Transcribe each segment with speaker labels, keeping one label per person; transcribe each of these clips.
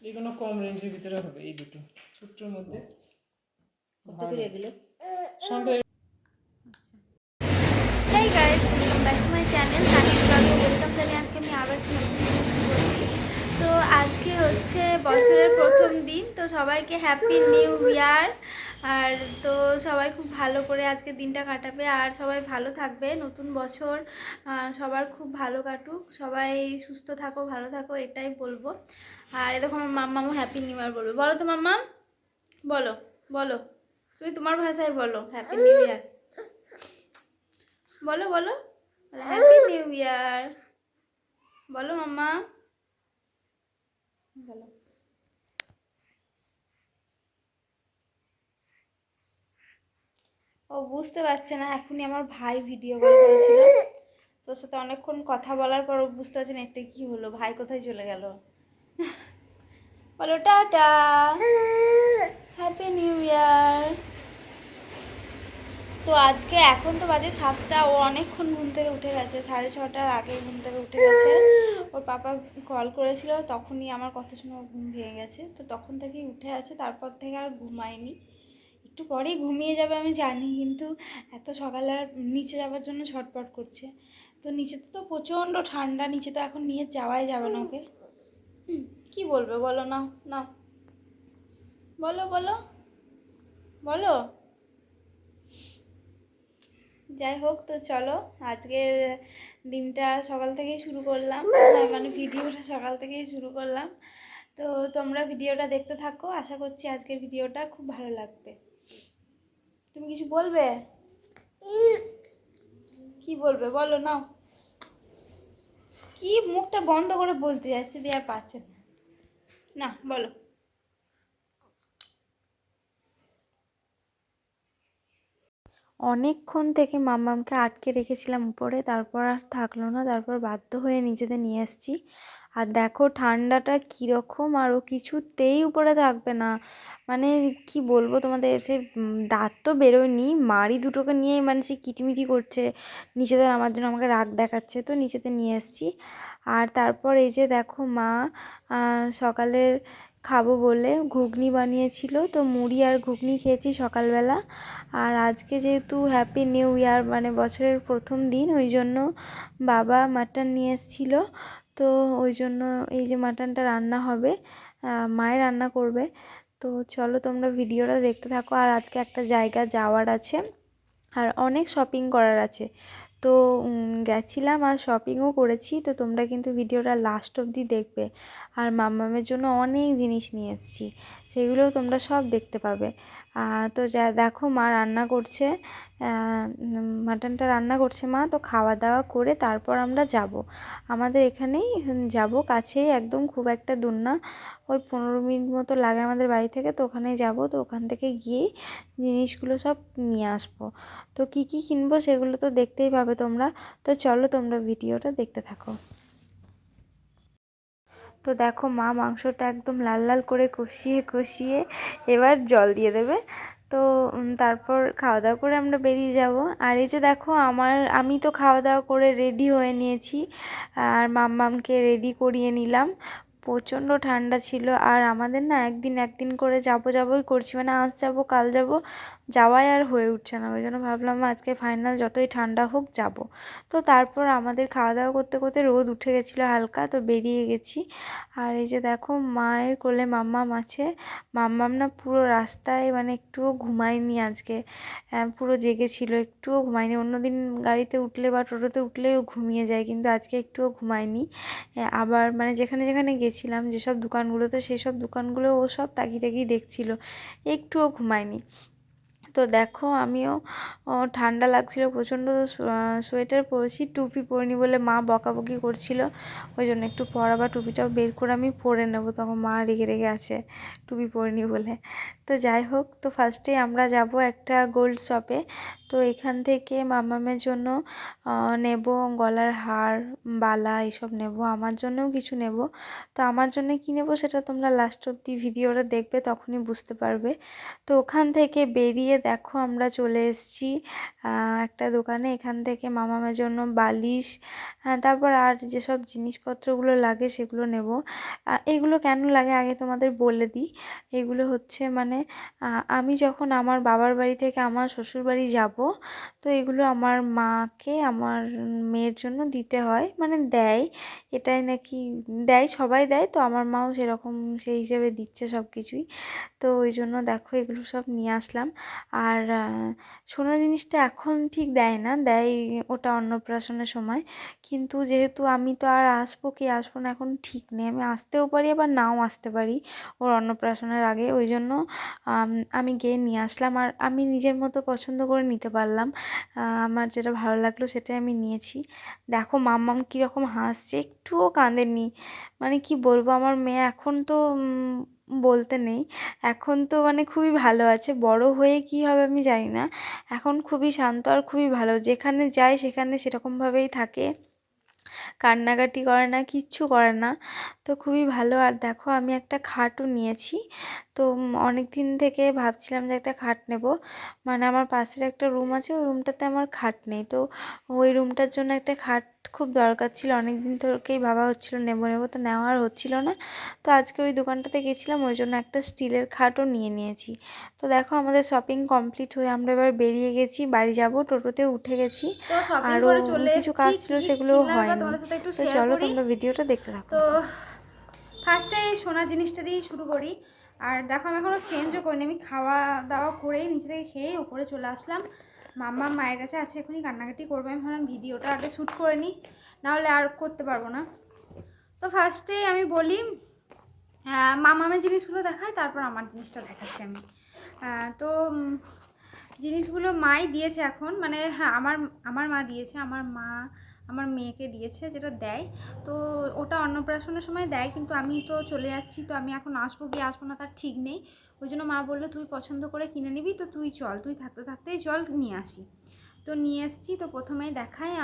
Speaker 1: এগুলো কম রেঞ্জের ভিতরে হবে, এই দুটো ছোট্টর মধ্যে।
Speaker 2: কত করে এগুলো?
Speaker 1: সঙ্গে
Speaker 2: hi guys, welcome back to my channel Tania ব্লগে ওয়েলকাম জানিয়ে আজকে আমি আবার একটা নতুন ভিডিও শুরু করছি। তো আজকে হচ্ছে বছরের প্রথম দিন, তো সবাইকে হ্যাপি নিউ ইয়ার। আর তো সবাই খুব ভালো করে আজকে দিনটা কাটাবে আর সবাই ভালো থাকবে। নতুন বছর সবার খুব ভালো কাটুক, সবাই সুস্থ থাকো, ভালো থাকো, এটাই বলবো। আর এরকম আমার মাম্মামও হ্যাপি নিউ ইয়ার বলবে। বলো তো মাম্মা, বলো বলো, তুমি তোমার ভাষায় বলো হ্যাপি নিউ ইয়ার। বলো বলো, হ্যাপি নিউ ইয়ার বলো মাম্মা, বলো। ও বুঝতে পারছে না, এখনই আমার ভাই ভিডিও কল করেছিল, তোর সাথে অনেকক্ষণ কথা বলার পর ও বুঝতে পারছে না এটা কি হলো, ভাই কোথায় চলে গেল। বলো টাটা, হ্যাপি নিউ ইয়ার। তো আজকে এখন তো বাজে 7টা, ও অনেকক্ষণ ঘুম থেকে উঠে গেছে, 6:30টার আগে ঘুম থেকে উঠে গেছে। ওর পাপা কল করেছিল, তখনই আমার কথা শুনে ও ঘুম ভেঙে গেছে, তো তখন থেকেই উঠে আছে, তারপর থেকে আর ঘুমায়নি। একটু পরেই ঘুমিয়ে যাবে আমি জানি, কিন্তু এত সকালে আর নিচে যাওয়ার জন্য ছটপট করছে। তো নিচেতে তো প্রচণ্ড ঠান্ডা, নিচে তো এখন নিয়ে যাওয়াই যাবে না ওকে। কি বলবে বলো, নাও নাও, বলো বলো বলো। যাই হোক, তো চলো আজকের দিনটা সকাল থেকেই শুরু করলাম, মানে ভিডিওটা সকাল থেকেই শুরু করলাম। তো তোমরা ভিডিওটা দেখতে থাকো, আশা করছি আজকের ভিডিওটা খুব ভালো লাগবে। তুমি কিছু বলবে? কি বলবে বলো, নাও। কি মুখটা বন্ধ করে বলতে যাচ্ছে দিয়ে আর পাচ্ছে না, না বলো। অনেকক্ষণ থেকে মাম্মামকে আটকে রেখেছিলাম উপরে, তারপর আর থাকলো না, তারপর বাধ্য হয়ে নিচেতে নিয়ে এসেছি। আর দেখো ঠান্ডাটা কীরকম, আর ও কিছুতেই উপরে থাকবে না। মানে কি বলবো তোমাদের, সে দাঁত তো বেরোয়নি, মাড়ি দুটোকে নিয়েই মানে সে কিটিমিটি করছে নিচেতে নামার জন্য, আমাকে রাগ দেখাচ্ছে, তো নিচেতে নিয়ে এসেছি। আর তারপর এই যে দেখো মা সকালের খাবো বলে ঘুগনি বানিয়েছিল, তো মুড়ি আর ঘুগনি খেয়েছি সকালবেলা। আর আজকে যেহেতু হ্যাপি নিউ ইয়ার, মানে বছরের প্রথম দিন, ওই জন্য বাবা মাটন নিয়ে এসেছিলো, তো ওই জন্য এই যে মাটনটা রান্না হবে, মায়ে রান্না করবে। তো চলো তোমরা ভিডিওটা দেখতে থাকো। আর আজকে একটা জায়গা যাওয়ার আছে আর অনেক শপিং করার আছে, তো গেছিলাম আর শপিংও করেছি, তো তোমরা কিন্তু ভিডিওটা লাস্ট অবধি দেখবে। আর মাম্মামের জন্য অনেক জিনিস নিয়ে এসেছি, সেগুলোও তোমরা সব দেখতে পাবে। তো যা দেখো মা রান্না করছে, মাটনটা রান্না করছে মা, তো খাওয়া দাওয়া করে তারপর আমরা যাব। আমাদের এখানেই যাব, কাছেই একদম, খুব একটা দূর না, ওই 15 মিনিট মতো লাগে আমাদের বাড়ি থেকে, তো ওখানে যাব, তো ওখান থেকে গিয়েই জিনিসগুলো সব নিয়ে আসবো। তো কি কি কিনবো সেগুলো তো দেখতেই পাবে তোমরা, তো চলো তোমরা ভিডিওটা দেখতে থাকো। তো দেখো মা মাংসটা একদম লাল লাল করে কষিয়ে কষিয়ে এবার জল দিয়ে দেবে। তো তারপর খাওয়া দাওয়া করে আমরা বেরিয়ে যাব। আর এই যে দেখো আমি তো খাওয়া দাওয়া করে রেডি হয়ে নিয়েছি, আর মাম্মামকে রেডি করিয়ে নিলাম। প্রচণ্ড ঠান্ডা ছিল, আর আমাদের না একদিন একদিন করে যাবোই করছি, মানে আজ যাব কাল যাব, যাওয়াই আর হয়ে উঠছে না। ওই জন্য ভাবলাম আজকে ফাইনাল, যতই ঠান্ডা হোক যাব। তো তারপর আমাদের খাওয়া দাওয়া করতে করতে রোদ উঠে গেছিলো হালকা, তো বেরিয়ে গেছি। আর এই যে দেখো মায়ের কোলে মাম্মাম আছে, মাম্মাম না পুরো রাস্তায় মানে একটুও ঘুমায়নি আজকে, পুরো জেগেছিল, একটুও ঘুমায়নি। অন্যদিন গাড়িতে উঠলে বা টোটোতে উঠলেও ঘুমিয়ে যায়, কিন্তু আজকে একটুও ঘুমায়নি। আবার মানে যেখানে যেখানে গেছিলাম, যেসব দোকানগুলোতে, সেই সব দোকানগুলো ও সব তাকিয়ে তাকিয়ে দেখছিল, একটুও ঘুমায়নি। তো দেখো আমিও ঠান্ডা লাগছিল প্রচণ্ড, সোয়েটার পরেছি, টুপি পরিনি বলে মা বকাবকি করছিল, ওই জন্য একটু পর আবার টুপিটাও বের করে আমি পরে নেবো, তখন মা রেগে রেগে আছে টুপি পরিনি বলে। তো যাই হোক, তো ফার্স্টেই আমরা যাব একটা গোল্ড শপে, তো এখান থেকে মামামের জন্য নেব গলার হার, বালা, এইসব নেব, আমার জন্যও কিছু নেব। তো আমার জন্য কী নেব সেটা তোমরা লাস্ট অবধি ভিডিওটা দেখবে, তখনই বুঝতে পারবে। তো ওখান থেকে বেরিয়ে দেখো আমরা চলে এসেছি একটা দোকানে। এখান থেকে মামামের জন্য বালিশ, তারপর আর যেসব জিনিসপত্রগুলো লাগে সেগুলো নেব। এগুলো কেন লাগে আগে তোমাদের বলে দিই। এগুলো হচ্ছে মানে আমি যখন আমার বাবার বাড়ি থেকে আমার শ্বশুর বাড়ি যাব, তো এগুলো আমার মাকে আমার মেয়ের জন্য দিতে হয়, মানে দেয়। এটাই নাকি দেয়, সবাই দেয়, তো আমার মাও সেরকম সেই হিসেবে দিচ্ছে সব কিছুই। তো ওই জন্য দেখো এগুলো সব নিয়ে আসলাম। আর সোনা জিনিসটা এখন ঠিক দেয় না, দেয় ওটা অন্নপ্রাশনের সময়। কিন্তু যেহেতু আমি তো আর আসবো কি আসবো না এখন ঠিক নেই, আমি আসতেও পারি আবার নাও আসতে পারি ওর অন্নপ্রাশনের আগে। ওই জন্য আমি গিয়ে নিয়ে আসলাম, আর আমি নিজের মতো পছন্দ করে নিতে পারলাম। আমার যেটা ভালো লাগলো সেটাই আমি নিয়েছি। দেখো মাম্মাম কীরকম হাসছে, একটুও কাঁদেনি। মানে কি বলবো, আমার মেয়ে এখন তো বলতে নেই, এখন তো মানে খুবই ভালো আছে। বড় হয়ে কি হবে আমি জানি না, এখন খুবই শান্ত আর খুবই ভালো, যেখানে যায় সেখানে সেরকমভাবেই থাকে, কান্নাকাটি করে না, কিচ্ছু করে না। তো খুবই ভালো। আর দেখো আমি একটা খাটও নিয়েছি। তো অনেক দিন থেকে ভাবছিলাম যে একটা খাট নেব, মানে আমার পাশের একটা রুম আছে, ওই রুমটাতে আমার খাট নেই, তো ওই রুমটার জন্য একটা খাট খুব দরকার ছিল। অনেক দিন থেকেই ভাবা হচ্ছিল নেবো নেবো, তো নেওয়া আর হচ্ছিল না। তো আজকে ওই দোকানটাতে গেছিলাম, ওই জন্য একটা স্টিলের খাটও নিয়ে নিয়েছি। তো দেখো আমাদের শপিং কমপ্লিট হয়ে আমরা এবার বেরিয়ে গেছি, বাড়ি যাব, টোটোতে উঠে গেছি।
Speaker 3: তো শপিং
Speaker 2: আরও
Speaker 3: করে চলে
Speaker 2: কিছু
Speaker 3: এসেছি,
Speaker 2: কাজ
Speaker 3: কি
Speaker 2: ছিল
Speaker 3: কি
Speaker 2: সেগুলোও
Speaker 3: কিনলাম এবার
Speaker 2: হয়নি।
Speaker 3: তোমাদের সাথে একটু
Speaker 2: তো
Speaker 3: শেয়ার
Speaker 2: চলো
Speaker 3: করি।
Speaker 2: তোমরা ভিডিওটা দেখতে থাকো।
Speaker 3: তো ফার্স্টে সোনার জিনিসটা দিয়ে শুরু করি। আর দেখো আমি এখনও চেঞ্জও করিনি, আমি খাওয়া দাওয়া করেই নিচে থেকে খেয়ে উপরে চলে আসলাম। মাম্মা মায়ের কাছে আছে, এখনই কান্নাকাটি করবে, আমি ভাবলাম ভিডিওটা আগে শ্যুট করে নিই, নাহলে আর করতে পারবো না। তো ফার্স্টে আমি বলি মামামের জিনিসগুলো দেখায়, তারপর আমার জিনিসটা দেখাচ্ছি আমি। তো জিনিসগুলো মাই দিয়েছে এখন, মানে হ্যাঁ আমার আমার মা দিয়েছে, আমার মা আমার মেয়েকে দিয়েছে যেটা দেয়। তো ওটা অন্নপ্রাশনের সময় দেয়, কিন্তু আমি তো চলে যাচ্ছি, তো আমি এখন আসবো কি আসবো না তার ঠিক নেই। ওই জন্য মা বললো তুই পছন্দ করে কিনে নিবি, তো তুই চল, তুই থাকতে থাকতেই চল নিয়ে আসি। তো নিয়ে এসছি। তো প্রথমেই দেখায়,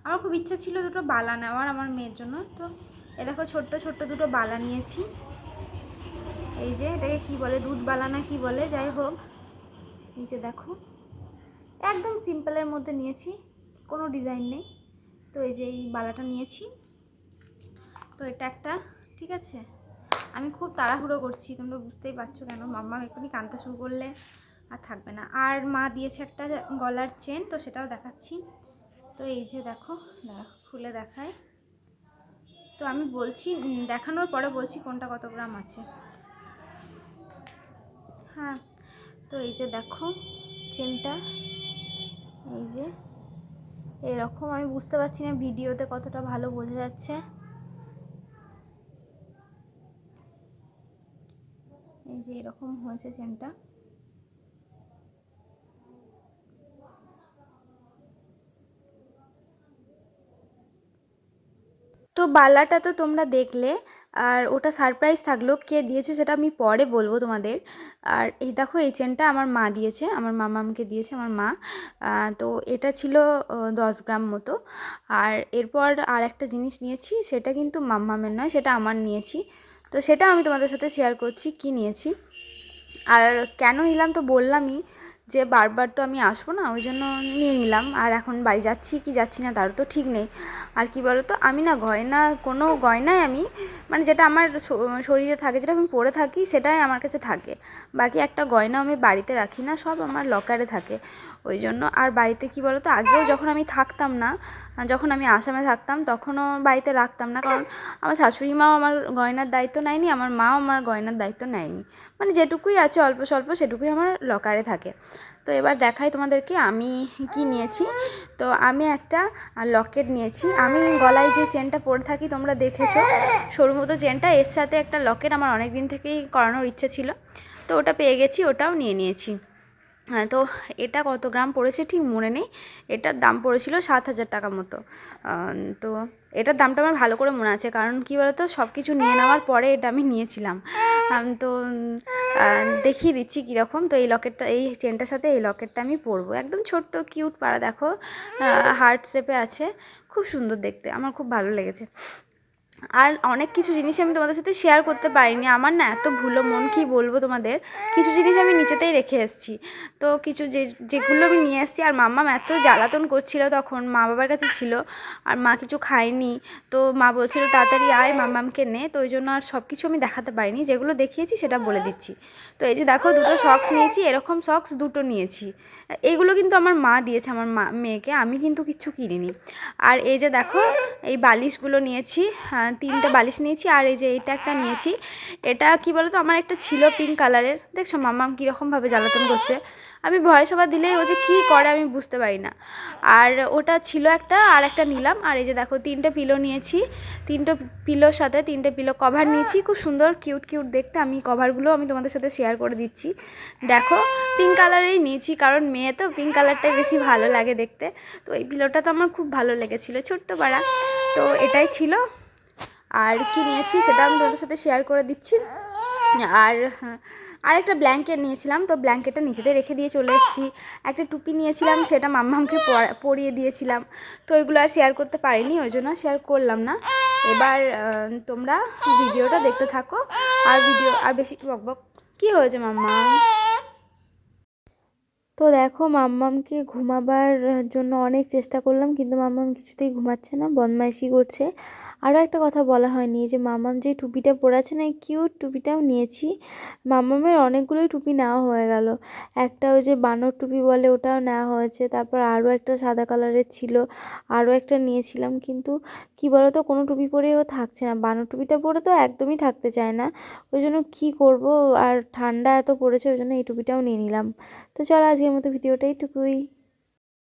Speaker 3: আমার খুব ইচ্ছা ছিল দুটো বালা নেওয়ার আমার মেয়ের জন্য। তো এ দেখো ছোট্ট ছোট্ট দুটো বালা নিয়েছি। এই যে এটাকে কী বলে, দুধ বালা না কি বলে, যাই হোক। এই যে দেখো একদম সিম্পলের মধ্যে নিয়েছি, কোনো ডিজাইন নেই। তো এই যে এই বালাটা নিয়েছি। তো এটা একটা, ঠিক আছে। আমি খুব তাড়াহুড়ো করছি, তোমরা বুঝতেই পারছো কেন, মাম্মা এক্ষুনি কাঁদতে শুরু করলে আর থাকবে না। আর মা দিয়েছে একটা গলার চেন, তো সেটাও দেখাচ্ছি। তো এই যে দেখো, খুলে দেখায়। তো আমি বলছি, দেখানোর পরে বলছি কোনটা কত গ্রাম আছে। হ্যাঁ, তো এই যে দেখো চেনটা, এই যে এরকম, আমি বুঝতে পারছি না ভিডিওতে কতটা ভালো বোঝা যাচ্ছে। এই যে এরকম হয়েছে চেনটা। তো বালাটা তো তোমরা দেখলে, আর ওটা সারপ্রাইজ থাকলো, কে দিয়েছে সেটা আমি পরে বলবো তোমাদের। আর এই দেখো এই চেনটা আমার মা দিয়েছে, আমার মামামকে দিয়েছে আমার মা। তো এটা ছিল 10 গ্রাম মতো। আর এরপর আর একটা জিনিস নিয়েছি, সেটা কিন্তু মাম্মামের নয়, সেটা আমার নিয়েছি। তো সেটা আমি তোমাদের সাথে শেয়ার করছি কি নিয়েছি। আর কেন নিলাম তো বললামই, যে বারবার তো আমি আসবো না, ওই জন্য নিয়ে নিলাম। আর এখন বাড়ি যাচ্ছি কি যাচ্ছি না তারও তো ঠিক নেই। আর কি বলো তো, আমি না গয়না, কোনো গয়নায় আমি মানে যেটা আমার শরীরে থাকে, যেটা আমি পরে থাকি সেটাই আমার কাছে থাকে। বাকি একটা গয়না আমি বাড়িতে রাখি না, সব আমার লকারে থাকে। ওই জন্য আর বাড়িতে কি বলো তো, আগেও যখন আমি থাকতাম না, যখন আমি আসামে থাকতাম তখনও বাড়িতে রাখতাম না, কারণ আমার শাশুড়ি মাও আমার গয়নার দায়িত্ব নেয়নি, আমার মাও আমার গয়নার দায়িত্ব নেয়নি। মানে যেটুকুই আছে অল্প স্বল্প সেটুকুই আমার লকারে থাকে। তো এবার দেখাই তোমাদেরকে আমি কি নিয়েছি। তো আমি একটা লকেট নিয়েছি। আমি গলায় যে চেনটা পরে থাকি তোমরা দেখেছো, সরু মতো চেনটা, এর সাথে একটা লকেট আমার অনেক দিন থেকেই করানোর ইচ্ছে ছিল, তো ওটা পেয়ে গেছি, ওটাও নিয়ে নিয়েছি। হ্যাঁ, তো এটা কত গ্রাম পড়েছে ঠিক মনে নেই, এটার দাম পড়েছিল 7,000 টাকা মতো। তো এটার দামটা আমার ভালো করে মনে আছে, কারণ কী বলতো সব কিছু নিয়ে নেওয়ার পরে এটা আমি নিয়েছিলাম। তো দেখিয়ে দিচ্ছি কীরকম। তো এই লকেটটা, এই চেনটার সাথে এই লকেটটা আমি পরবো, একদম ছোট্ট কিউট পাড়া, দেখো হার্ট শেপে আছে, খুব সুন্দর দেখতে, আমার খুব ভালো লেগেছে। আর অনেক কিছু জিনিস আমি তোমাদের সাথে শেয়ার করতে পারিনি। আমার না এত ভুলো মন, কী বলবো তোমাদের, কিছু জিনিস আমি নিচেতেই রেখে এসেছি। তো কিছু যেগুলো আমি নিয়ে এসেছি, আর মাম্মাম এত জ্বালাতন করছিল, তখন মা বাবার কাছে ছিল আর মা কিছু খায়নি। তো মা বলছিল তাড়াতাড়ি আয় মাম্মামকে নে, তো ওই জন্য আর সব কিছু আমি দেখাতে পারিনি, যেগুলো দেখিয়েছি সেটা বলে দিচ্ছি। তো এই যে দেখো, দুটো সক্স নিয়েছি, এরকম সক্স দুটো নিয়েছি। এইগুলো কিন্তু আমার মা দিয়েছে আমার মেয়েকে, আমি কিন্তু কিচ্ছু কিনিনি। আর এই যে দেখো, এই বালিশগুলো নিয়েছি, 3টে বালিশ নিয়েছি। আর এই যে এইটা একটা নিয়েছি, এটা কি বলো তো, আমার একটা ছিল পিঙ্ক কালারের, দেখছো মাম্মাম কীরকমভাবে জ্বালাতন করছে। আমি ভয়েস ওভার দিলেই ও যে কী করে আমি বুঝতে পারি না। আর ওটা ছিল একটা, আর একটা নিলাম। আর এই যে দেখো, 3টে পিলো নিয়েছি, 3টে পিলোর সাথে 3টে পিলো কভার নিয়েছি, খুব সুন্দর কিউট কিউট দেখতে। আমি কভারগুলো আমি তোমাদের সাথে শেয়ার করে দিচ্ছি। দেখো, পিঙ্ক কালারেই নিয়েছি, কারণ মেয়ে তো পিঙ্ক কালারটাই বেশি ভালো লাগে দেখতে। তো এই পিলোটা তো আমার খুব ভালো লেগেছিলো, ছোট্ট পাড়া। তো এটাই ছিল। আর কি নিয়েছি সেটা আমি তোমাদের সাথে শেয়ার করে দিচ্ছি। আর আরেকটা ব্ল্যাঙ্কেট নিয়েছিলাম, তো ব্ল্যাঙ্কেটটা নিচেতে রেখে দিয়ে চলে এসেছি। একটা টুপি নিয়েছিলাম, সেটা মাম্মামকে পরিয়ে দিয়েছিলাম। তো ওইগুলো আর শেয়ার করতে পারিনি, ওই জন্য শেয়ার করলাম না। এবার তোমরা ভিডিওটা দেখতে থাকো। আর বেশি বকবক কী হয়েছে মাম্মা?
Speaker 2: তো দেখো, মাম্মামকে ঘুমাবার জন্য অনেক চেষ্টা করলাম, কিন্তু মাম্মাম কিছুতেই ঘুমাচ্ছে না, বদমাইশি করছে। আরও একটা কথা বলা হয়নি, যে মাম্মাম যে টুপিটা পরে আছে না, এই কিউট টুপিটাও নিয়েছি। মাম্মামের অনেকগুলোই টুপি নেওয়া হয়ে গেল। একটা ওই যে বানর টুপি বলে, ওটাও নেওয়া হয়েছে। তারপর আরও একটা সাদা কালারের ছিল, আরও একটা নিয়েছিলাম। কিন্তু কি বলো তো, কোনো টুপি পরেই ও থাকছে না। বানর টুপিটা পরে তো একদমই থাকতে চায় না। ওই জন্য কী করব, আর ঠান্ডা এত পড়েছে, ওই জন্য এই টুপিটাও নিয়ে নিলাম। তো চলো, আজকের মতো ভিডিওটা এইটুকুই।